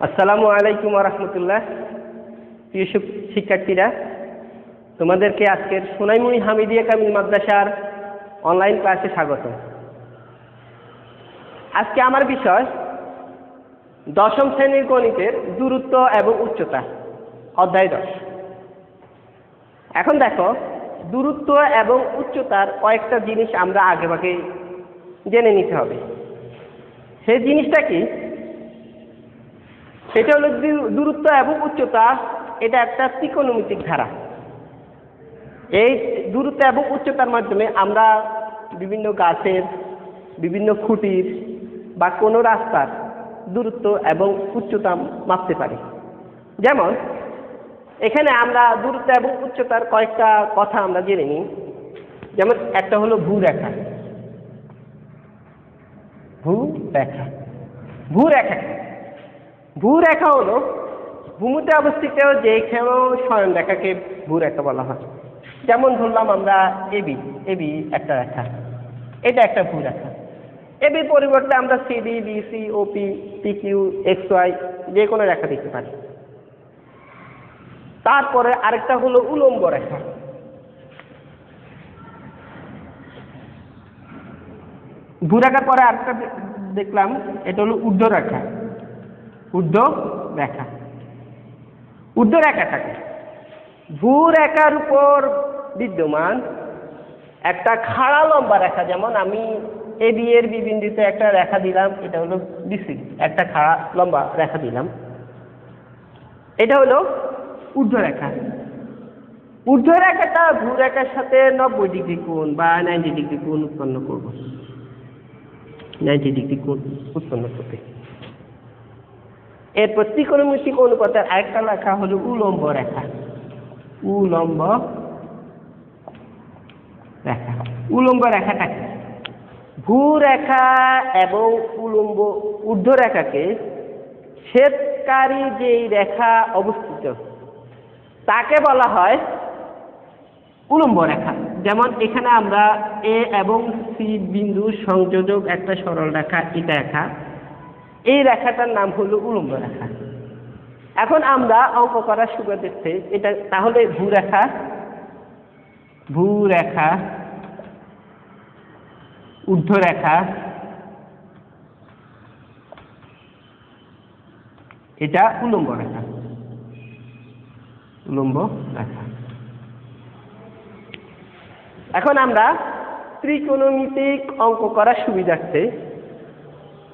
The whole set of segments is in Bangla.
আসসালামু আলাইকুম ওয়া রাহমাতুল্লাহ। প্রিয় শিক্ষার্থীরা, তোমাদেরকে আজকের সোনাইমুনি হামিদিয়া কামিল মাদ্রাসার অনলাইন ক্লাসে স্বাগত। আজকে আমার বিষয় দশম শ্রেণীর গণিতের দূরত্ব এবং উচ্চতা, অধ্যায় 10। এখন দেখো, দূরত্ব এবং উচ্চতার কয়েকটা জিনিস আমরা আগেভাগে জেনে নিতে হবে। সেই জিনিসটা কি? সেটা হলো দূরত্ব এবং উচ্চতা, এটা একটা ত্রিকোণমিতিক ধারা। এই দূরত্ব এবং উচ্চতার মাধ্যমে আমরা বিভিন্ন গাছের, বিভিন্ন খুঁটির বা কোনো রাস্তার দূরত্ব এবং উচ্চতা মাপতে পারি। যেমন এখানে আমরা দূরত্ব এবং উচ্চতার কয়েকটা কথা আমরা জেনে নিই। যেমন একটা হলো ভূরেখা। ভূরেখা হলো ভূমিতে অবস্থিত যে কোনো স্বয়ংরেখাকে ভূরেখা বলা হয়। যেমন ধরলাম আমরা এবি একটা রেখা, এটা একটা ভূরেখা। এবির পরিবর্তে আমরা সিডি, বিসি, ওপি, পিকিউ, এক্স ওয়াই যে কোনো রেখা দিতে পারি। তারপরে আরেকটা হলো উলম্ব রেখা। ভূরেখার পরে আরেকটা দেখলাম, এটা হলো ঊর্ধ্বরেখা। ঊর্ধ্বরেখাটাকে ভূরেখার উপর বিদ্যমান একটা খাড়া লম্বা রেখা। যেমন আমি এবি এর বিবিন্দুতে একটা রেখা দিলাম, এটা হলো বিসি, একটা খাড়া লম্বা রেখা দিলাম, এটা হলো ঊর্ধ্বরেখা। ঊর্ধ্বরেখাটা ভূরেখার সাথে 90 ডিগ্রি কোণ বা 90 ডিগ্রি কোণ উৎপন্ন করব। 90 ডিগ্রি কোণ উৎপন্ন করবে। এরপর ত্রিকোণমিতিক অনুপাতের আরেকটা রেখা হলো উলম্ব রেখা। উলম্ব রেখাটা কি? ভূরেখা এবং ঊর্ধ্বরেখাকে ছেদকারী যেই রেখা অবস্থিত তাকে বলা হয় উলম্ব রেখা। যেমন এখানে আমরা এ এবং সি বিন্দু সংযোজক একটা সরল রেখা, এটা রেখা, এই রেখাটার নাম হলো উলম্ব রেখা। এখন আমরা অঙ্ক করার সুবিধার্থে এটা তাহলে ভূরেখা, ঊর্ধ্বরেখা, এটা উলম্ব রেখা। এখন আমরা ত্রিকোণমিতিক অঙ্ক করার সুবিধার্থে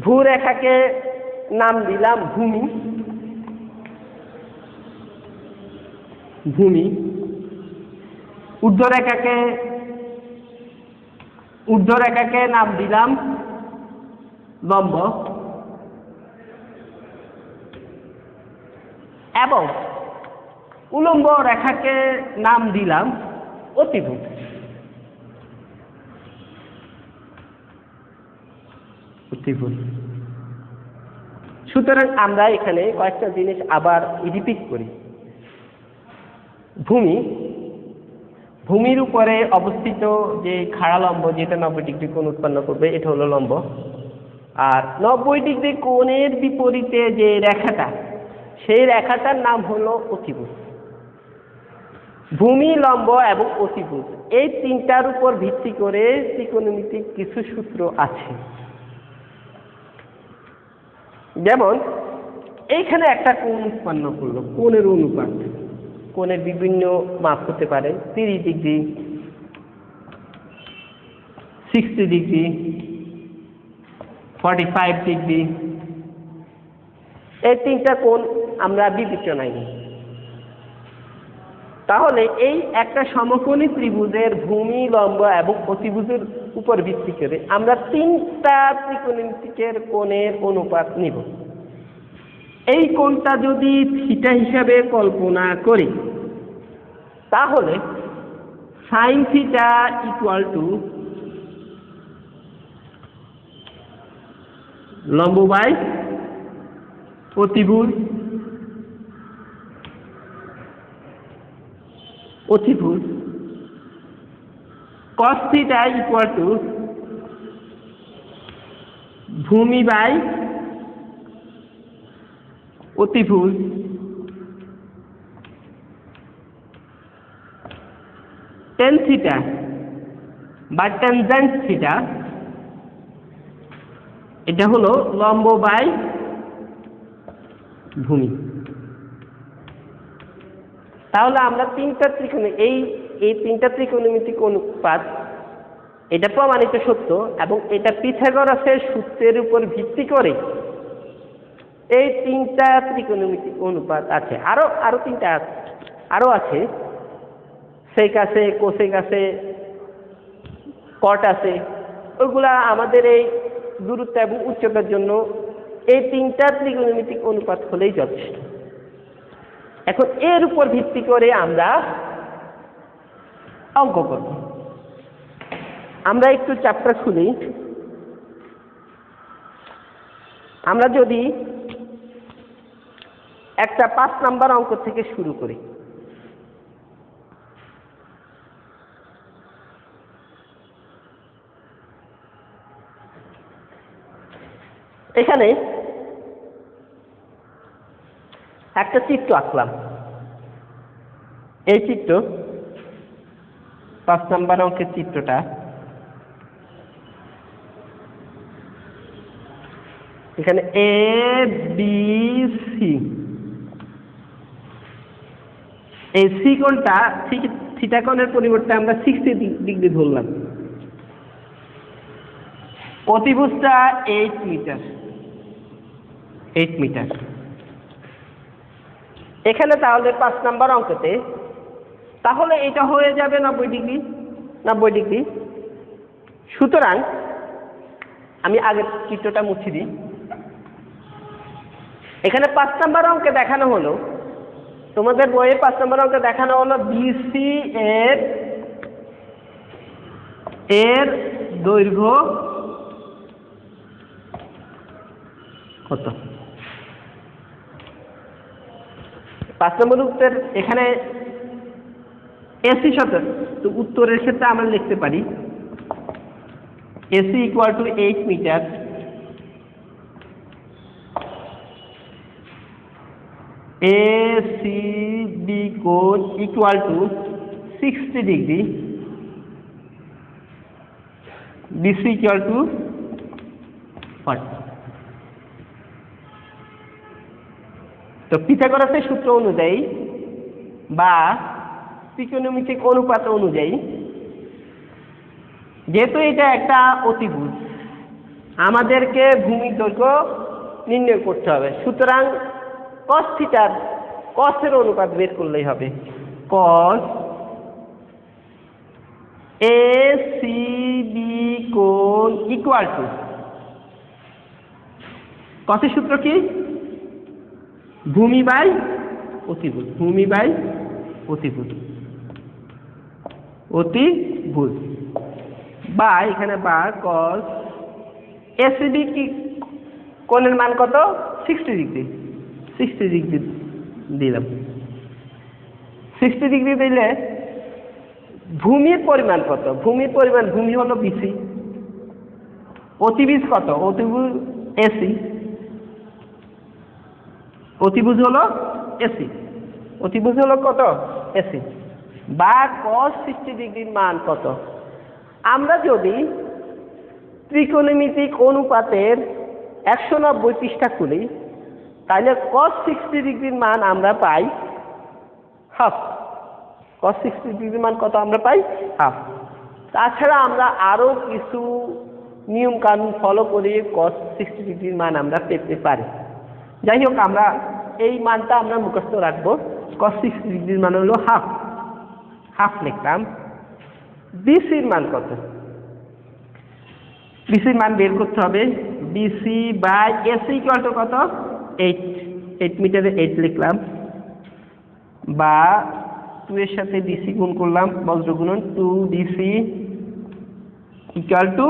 ভূরেখাকে নাম দিলাম ভূমি। ঊর্ধ্বরেখাকে নাম দিলাম লম্ব এবং উলম্ব রেখাকে নাম দিলাম অতিভুজ। সুতরাং আমরা এখানে কয়েকটা জিনিস আবার রিপিট করি। ভূমির উপরে অবস্থিত যে খাড়া লম্ব, যেটা 90 ডিগ্রি কোণ উৎপন্ন করবে, এটা হলো লম্ব। আর 90 ডিগ্রি কোণের বিপরীতে যে রেখাটা, সেই রেখাটার নাম হলো অতিভুজ। ভূমি, লম্ব এবং অতিভুজ, এই তিনটার উপর ভিত্তি করে ত্রিকোণমিতিক কিছু সূত্র আছে। যেমন এইখানে একটা কোণ উৎপন্ন করলো, কোণের অনুপাত, কোণের বিভিন্ন মাপ হতে পারে, 30 ডিগ্রি, 60 ডিগ্রি, 45 ডিগ্রি। এই তিনটা কোণ আমরা বিবেচনায় নিই। তাহলে এই একটা সমকোণী ত্রিভুজের ভূমি, লম্ব এবং অতিভুজের উপর ভিত্তি করে আমরা তিনটা ত্রিকোণমিতিকের কোণের অনুপাত নিব। এই কোণটা যদি থিটা হিসাবে কল্পনা করি, তাহলে সাইন থিটা ইকুয়াল টু লম্ব বাই অতিভুজ, cos থিটা ইকুয়াল টু ভূমি বাই অতিভুজ টেন থিটা বা ট্যানজেন্ট থিটা, এটা হলো লম্ব বাই ভূমি। তাহলে আমরা তিনটা এই তিনটা ত্রিকোণমিতিক অনুপাত এটা প্রমাণিত সত্য, এবং এটা পিথাগোরাসের সূত্রের উপর ভিত্তি করে এই তিনটা ত্রিকোণমিতিক অনুপাত আছে। আরো তিনটা আরো আছে, সেক আছে, কোসেক আছে, কট আছে। ওইগুলা আমাদের এই দূরত্ব এবং উচ্চতার জন্য এই তিনটা ত্রিকোণমিতিক অনুপাত হলেই যথেষ্ট। এখন এর উপর ভিত্তি করে আমরা অঙ্ক করব। আমরা একটু চ্যাপ্টার খুলি। আমরা যদি একটা 5 নাম্বার অঙ্ক থেকে শুরু করি, এখানে একটা চিত্র আঁকলাম। এই চিত্র 5 নাম্বার অঙ্কের চিত্রটা, এখানে এ বি সি, এই সি কোণটা থিটা কোণের পরিবর্তে আমরা 60 ডিগ্রি ধরলাম। অতিভুজটা 8 মিটার। এখানে তাহলে 5 নাম্বার অঙ্কতে তাহলে এটা হয়ে যাবে 90 ডিগ্রি। সুতরাং আমি আগের চিত্রটা মুছে দিই। এখানে 5 নাম্বার অঙ্কে দেখানো হলো, তোমাদের বইয়ে 5 নাম্বার অঙ্কে দেখানো হলো বিসি এর দৈর্ঘ্য কত। 5 নম্বর উত্তর এখানে এসি শত, তো উত্তরের ক্ষেত্রে আমরা লিখতে পারি এসি ইকুয়াল টু 8 মিটার, এসিবি কোণ equal to 60 degree, BC equal to 40। তো পিথাগোরাসের সূত্র অনুযায়ী বা ত্রিকোণমিতিক অনুপাত অনুযায়ী, যেহেতু এটা একটা অতিভুজ, আমাদেরকে ভূমির দৈর্ঘ্য নির্ণয় করতে হবে। সুতরাং কস থিটার কসের অনুপাত বের করলেই হবে। কস এসিবি কোণ ইকুয়াল টু, কসের সূত্র কি? ভূমি বাই অতিভুজ, অতিভুজ বা এখানে বা কস এসিবি কি কোণের মান কত? 60 ডিগ্রি দিলাম। 60 ডিগ্রি দিলে ভূমির পরিমাণ কত? ভূমি হলো বিসি, অতিভুজ কত? অতিভুজ এসি, অতিভুজ হলো কত? এসি বা cos 60 ডিগ্রির মান কত? আমরা যদি ত্রিকোণমিতিক অনুপাতের 190 পৃষ্ঠা খুলি, তাহলে cos 60 ডিগ্রির মান আমরা পাই হাফ। cos 60 ডিগ্রির মান কত আমরা পাই? হাফ। তাছাড়া আমরা আরো কিছু নিয়ম কানুন ফলো করে cos 60 ডিগ্রির মান আমরা পেতে পারি। যাই হোক, আমরা এই মানটা আমরা মুখস্থ রাখবো। cos 60 ডিগ্রির মান হলো হাফ লিখলাম। বিসির মান কত? বিসির মান বের করতে হবে। BC by AC equal to কত? 8 মিটারে 8 লিখলাম, বা 2 এর সাথে ডিসি গুণ করলাম, বজ্র গুণন 2 ডিসি ইকুয়াল টু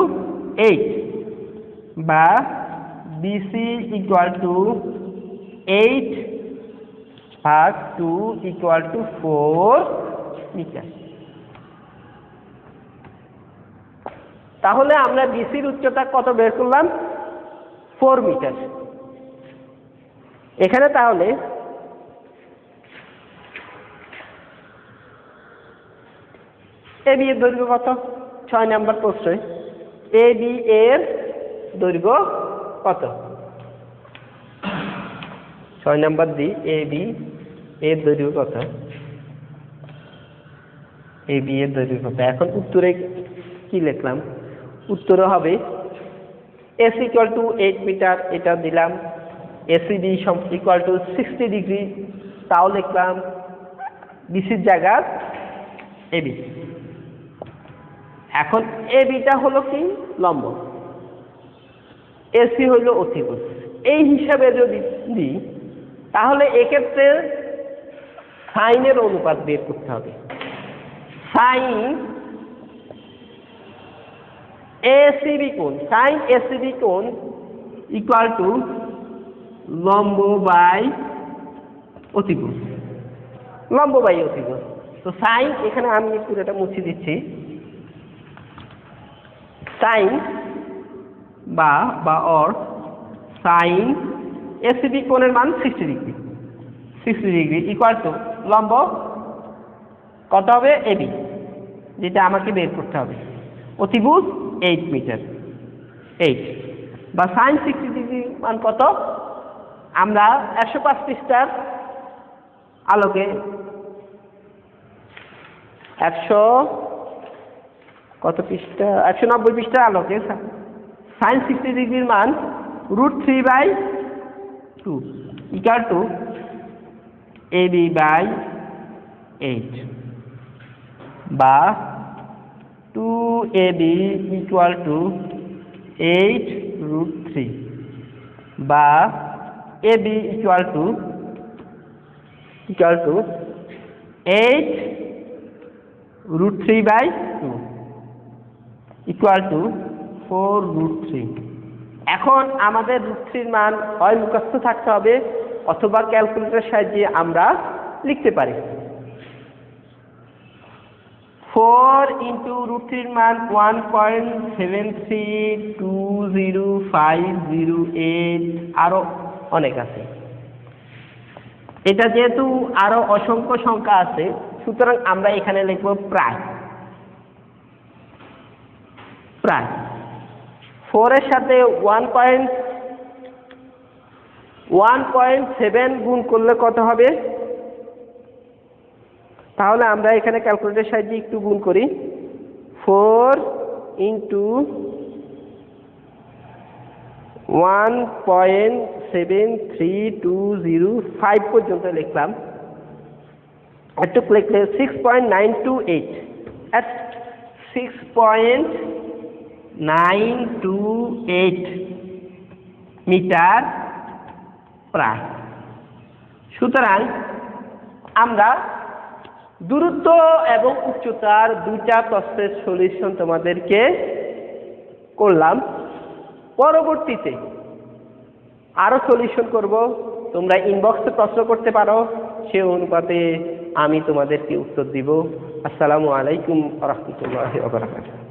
8, বা বিসি ইকুয়াল টু 8 ভাগ 2 ইকুয়াল টু 4 মিটার। তাহলে আমরা বিসির উচ্চতা কত বের করলাম? 4 মিটার। এখানে তাহলে এ বি এর দৈর্ঘ্য কত? 6 নম্বর প্রশ্নে এ বি এর দৈর্ঘ্য কত? 6 নম্বর দি এ বি এর দৈর্ঘ্য কত? এ বি এর দৈর্ঘ্য কত? এখন উত্তরে কি লিখলাম? উত্তরে হবে এস ইকুয়াল টু 8 মিটার, এটা দিলাম। এসিবি ইকুয়াল টু 60 ডিগ্রি, তাও লিখলাম। বিসির জায়গা এবি। এখন এবিটা হলো কি? লম্ব। এসি হলো অতিভুজ। এই হিসাবে যদি দিই তাহলে এক্ষেত্রে সাইনের অনুপাত বের করতে হবে। সাইন এসিবি কোণ, সাইন এসিবি কোণ ইকুয়াল টু লম্ব বাই অতিভুজ, লম্ব বাই অতিভুজ। তো সাইন, এখানে আমি পুরোটা মুছে দিচ্ছি। সাইন বা অর সাইন এসিবি কোণের মান 60 ডিগ্রি, 60 ডিগ্রি ইকুয়াল টু লম্ব কত হবে? এবি, যেটা আমাকে বের করতে হবে। অতিভুজ 8 মিটার, 8 বা সাইন 60 ডিগ্রি মান কত? আমরা 105 পৃষ্ঠার আলোকে 100 কত পৃষ্ঠা? 190 পৃষ্ঠার আলোকে সাইন 60 ডিগ্রির মান √3/2 ইকুয়াল টু এবি বাই 8 বা 2ab ইকুয়াল টু 8√3 বা ab equal to 8√3/2 equal to 4√3। এখন আমাদের √3 মান হয় মুখস্থ থাকতে হবে অথবা ক্যালকুলেটরের সাহায্যে আমরা লিখতে পারি। 4 ইন্টু √3 মান 1.732058, আরো অনেক আছে। এটা যেহেতু আরো অসংখ্য সংখ্যা আছে, সুতরাং আমরা এখানে লিখব প্রায়। 4 এর সাথে 1.7 গুণ করলে কত হবে? তাহলে আমরা এখানে ক্যালকুলেটরের সাহায্যে একটু গুণ করি। 4 ইন্টু 1.73205 পর্যন্ত লিখলাম। একটু লিখলে 6.928 at 6.928 মিটার প্রায়। সুতরাং আমরা দূরত্ব এবং উচ্চতার দুইটা প্রশ্নের সলিউশন তোমাদেরকে করলাম। পরবর্তীতে আরো সলিউশন করব, তোমরা ইনবক্সে প্রশ্ন করতে পারো, সে অনুপাতে আমি তোমাদেরকে উত্তর দিব। আসসালামু আলাইকুম ওয়া রাহমাতুল্লাহি ওয়া বারাকাতুহু।